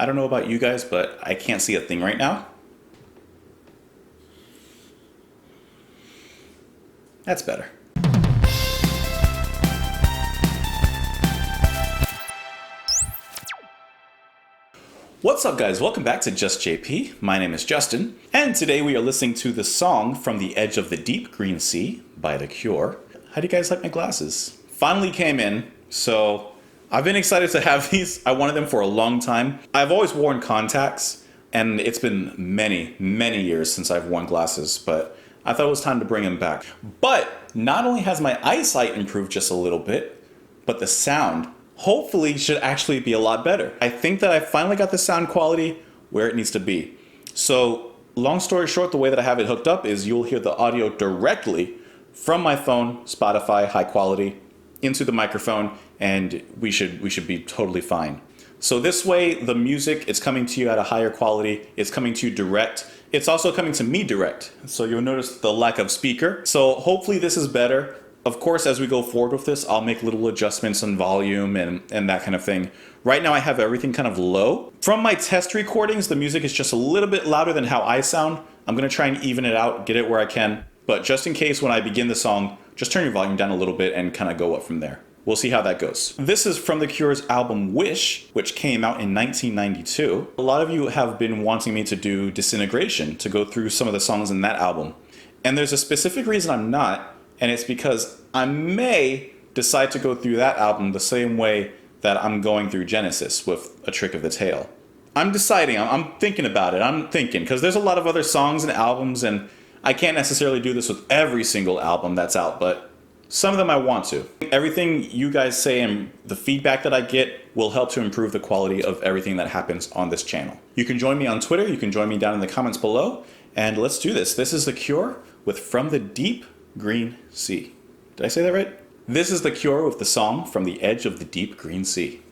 I don't know about you guys, but I can't see a thing right now. That's better. What's up, guys? Welcome back to Just JP. My name is Justin, and today we are listening to the song From the Edge of the Deep Green Sea by The Cure. How do you guys like my glasses? Finally came in, so I've been excited to have these. I wanted them for a long time. I've always worn contacts, and it's been many, many years since I've worn glasses, but I thought it was time to bring them back. But not only has my eyesight improved just a little bit, but the sound hopefully should actually be a lot better. I think that I finally got the sound quality where it needs to be. So long story short, the way that I have it hooked up is you'll hear the audio directly from my phone, Spotify, high quality, into the microphone, and we should be totally fine. So this way, the music is coming to you at a higher quality. It's coming to you direct. It's also coming to me direct. So you'll notice the lack of speaker. So hopefully this is better. Of course, as we go forward with this, I'll make little adjustments on volume and that kind of thing. Right now I have everything kind of low. From my test recordings, the music is just a little bit louder than how I sound. I'm gonna try and even it out, get it where I can. But just in case when I begin the song, just turn your volume down a little bit and kind of go up from there. We'll see how that goes. This is from The Cure's album Wish, which came out in 1992. A lot of you have been wanting me to do Disintegration, to go through some of the songs in that album. And there's a specific reason I'm not, and it's because I may decide to go through that album the same way that I'm going through Genesis with A Trick of the Tail. I'm deciding, I'm thinking about it, because there's a lot of other songs and albums, and I can't necessarily do this with every single album that's out, but some of them I want to. Everything you guys say and the feedback that I get will help to improve the quality of everything that happens on this channel. You can join me on Twitter, you can join me down in the comments below, and let's do this. This is The Cure with From the Deep Green Sea. Did I say that right? This is The Cure with the song From the Edge of the Deep Green Sea.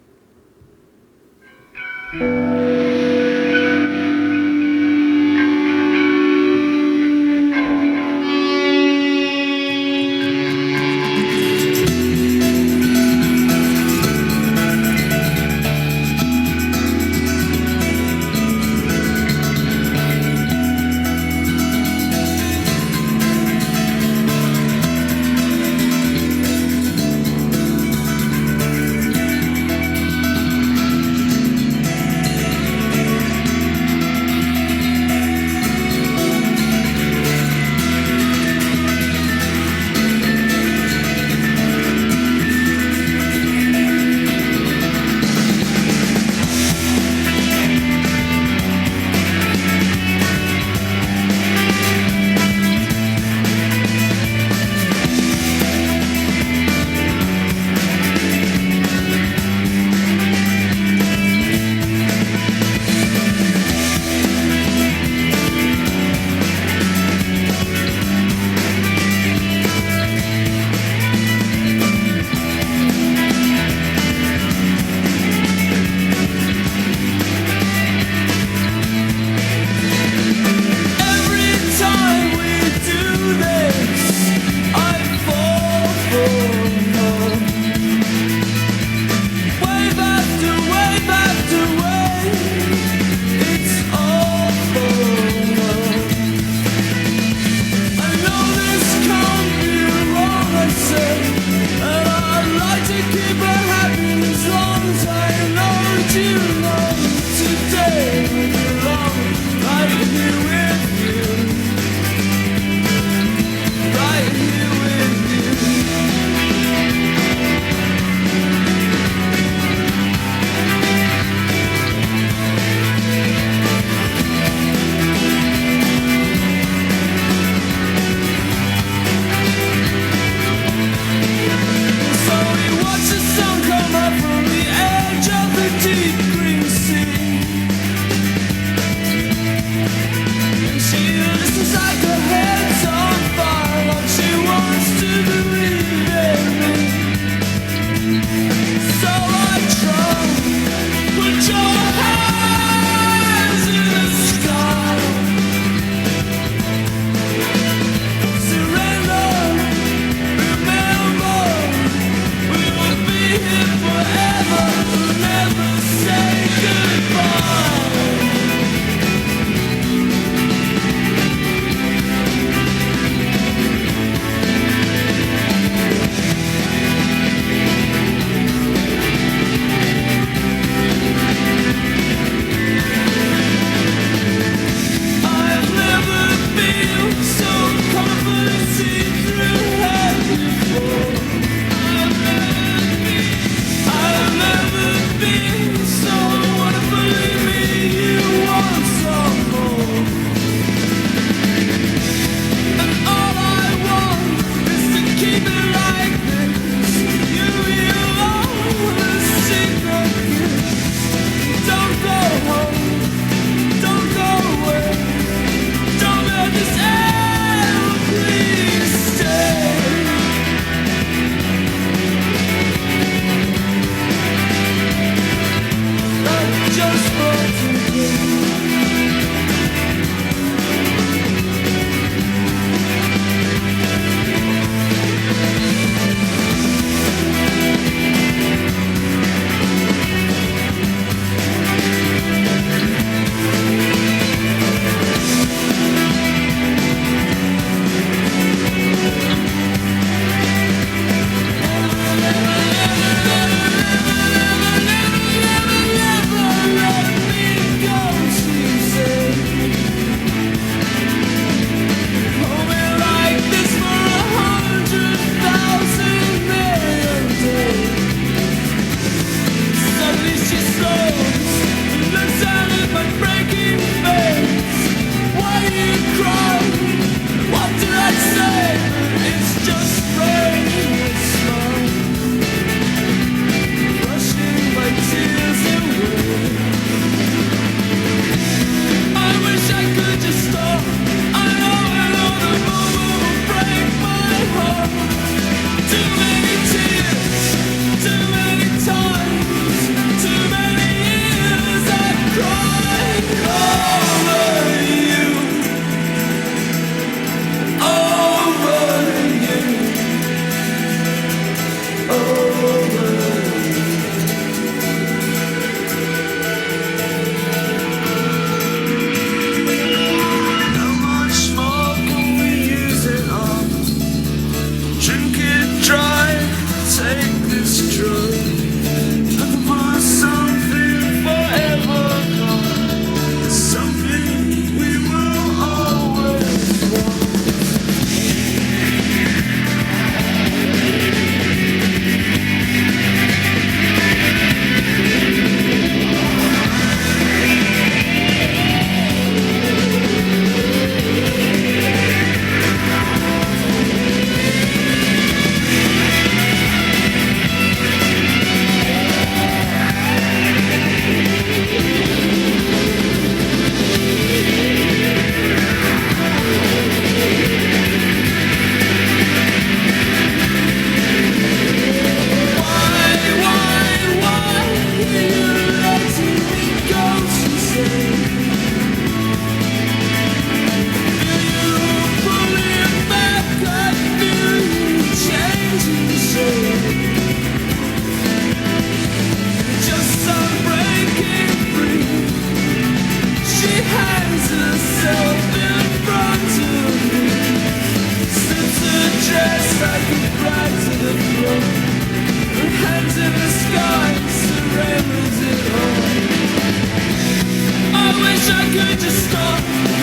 I could just stop.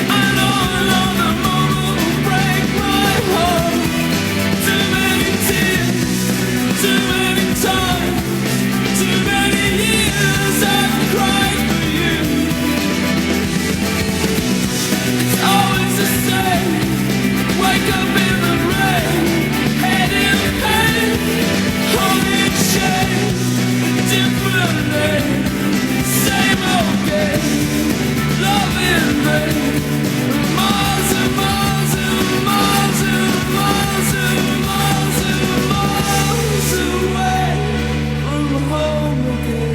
I know another moment will break my heart. Too many tears, too many times, too many years I've cried for you. It's always the same. Wake up in the rain, head in pain, home in shame, different name, same old game, love in vain. Miles and miles and miles and miles and miles and miles away from home again.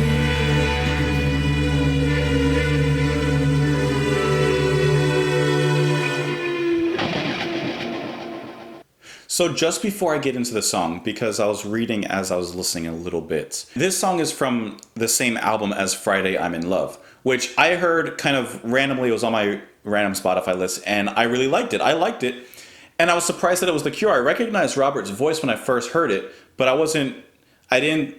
So just before I get into the song, because I was reading as I was listening a little bit, this song is from the same album as Friday I'm in Love, which I heard kind of randomly. It was on my random Spotify list, and I really liked it. I liked it, and I was surprised that it was The Cure. I recognized Robert's voice when I first heard it, but I didn't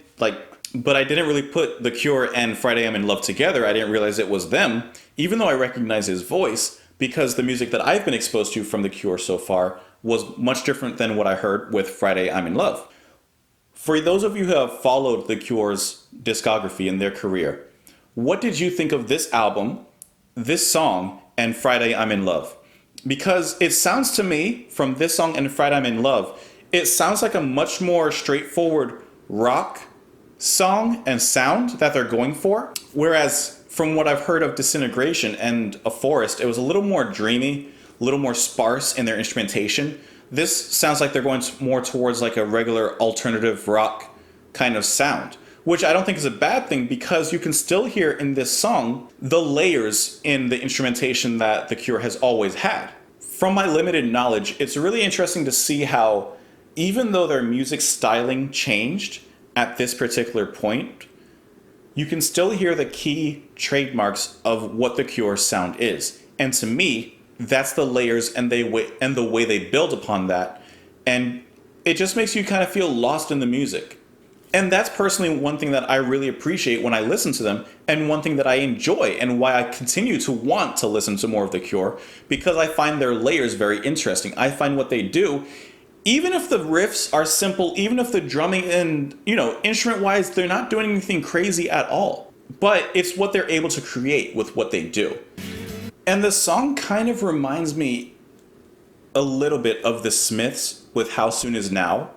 really put The Cure and Friday I'm in Love together. I didn't realize it was them, even though I recognize his voice, because the music that I've been exposed to from The Cure so far was much different than what I heard with Friday I'm in Love. For those of you who have followed The Cure's discography and their career, what did you think of this album, this song, and Friday I'm in Love? Because it sounds to me, from this song and Friday I'm in Love, it sounds like a much more straightforward rock song and sound that they're going for. Whereas from what I've heard of Disintegration and A Forest, it was a little more dreamy, a little more sparse in their instrumentation. This sounds like they're going more towards like a regular alternative rock kind of sound, which I don't think is a bad thing, because you can still hear in this song the layers in the instrumentation that The Cure has always had. From my limited knowledge, it's really interesting to see how, even though their music styling changed at this particular point, you can still hear the key trademarks of what The Cure sound is. And to me, that's the layers and the way they build upon that. And it just makes you kind of feel lost in the music. And that's personally one thing that I really appreciate when I listen to them, and one thing that I enjoy, and why I continue to want to listen to more of The Cure, because I find their layers very interesting. I find what they do, even if the riffs are simple, even if the drumming and, instrument-wise, they're not doing anything crazy at all. But it's what they're able to create with what they do. And the song kind of reminds me a little bit of the Smiths with How Soon Is Now,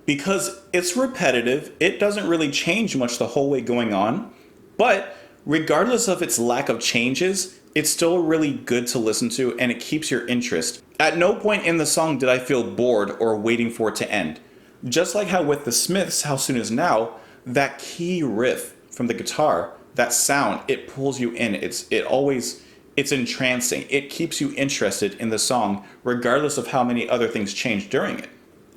because it's repetitive. It doesn't really change much the whole way going on, but regardless of its lack of changes, it's still really good to listen to, and it keeps your interest. At no point in the song did I feel bored or waiting for it to end. Just like how with the Smiths, How Soon Is Now, that key riff from the guitar, that sound, it pulls you in. It's entrancing. It keeps you interested in the song, regardless of how many other things change during it.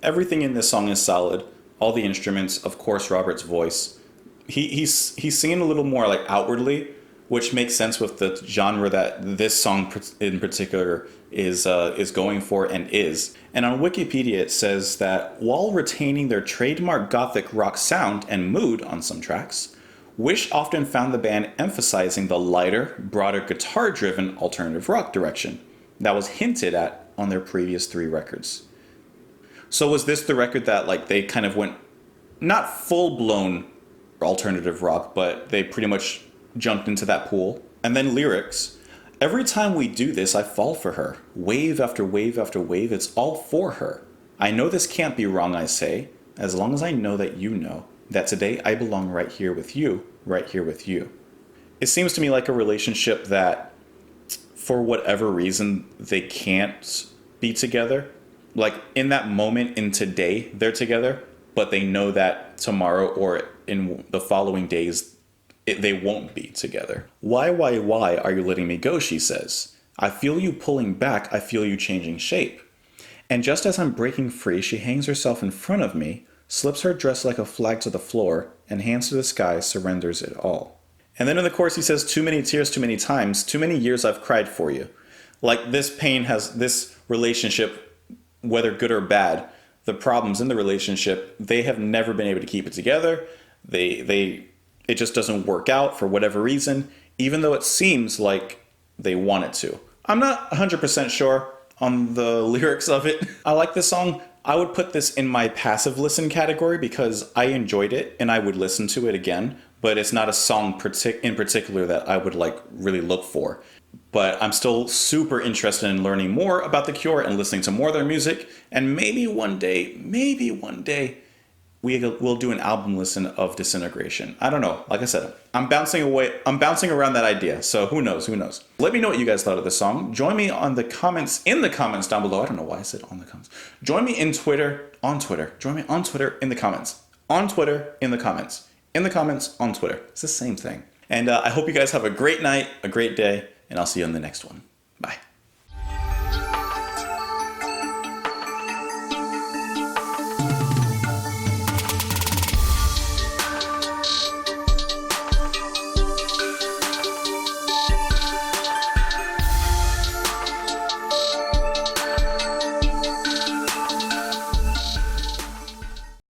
Everything in this song is solid. All the instruments, of course, Robert's voice. He's singing a little more like outwardly, which makes sense with the genre that this song in particular is going for and is. And on Wikipedia it says that while retaining their trademark gothic rock sound and mood on some tracks, Wish often found the band emphasizing the lighter, broader guitar-driven alternative rock direction that was hinted at on their previous 3 records. So was this the record that they kind of went, not full-blown alternative rock, but they pretty much jumped into that pool? And then lyrics. Every time we do this, I fall for her. Wave after wave after wave, it's all for her. I know this can't be wrong, I say, as long as I know that you know that today I belong right here with you, right here with you. It seems to me like a relationship that, for whatever reason, they can't be together. Like, in that moment, in today, they're together, but they know that tomorrow or in the following days, they won't be together. Why are you letting me go, she says. I feel you pulling back, I feel you changing shape. And just as I'm breaking free, she hangs herself in front of me, slips her dress like a flag to the floor, and hands to the sky, surrenders it all. And then in the chorus he says, too many tears, too many times, too many years I've cried for you. Like, this pain has, this relationship, whether good or bad, the problems in the relationship, they have never been able to keep it together. It just doesn't work out for whatever reason, even though it seems like they wanted to. I'm not 100% sure on the lyrics of it. I like this song. I would put this in my passive listen category because I enjoyed it and I would listen to it again, but it's not a song in particular that I would like really look for. But I'm still super interested in learning more about The Cure and listening to more of their music. And maybe one day, we'll do an album listen of Disintegration. I don't know. Like I said, I'm bouncing around that idea. So who knows? Let me know what you guys thought of the song. Join me in the comments down below. I don't know why I said on the comments. Join me on Twitter. Join me on Twitter in the comments. On Twitter in the comments. In the comments on Twitter. It's the same thing. And I hope you guys have a great night, a great day, and I'll see you on the next one. Bye.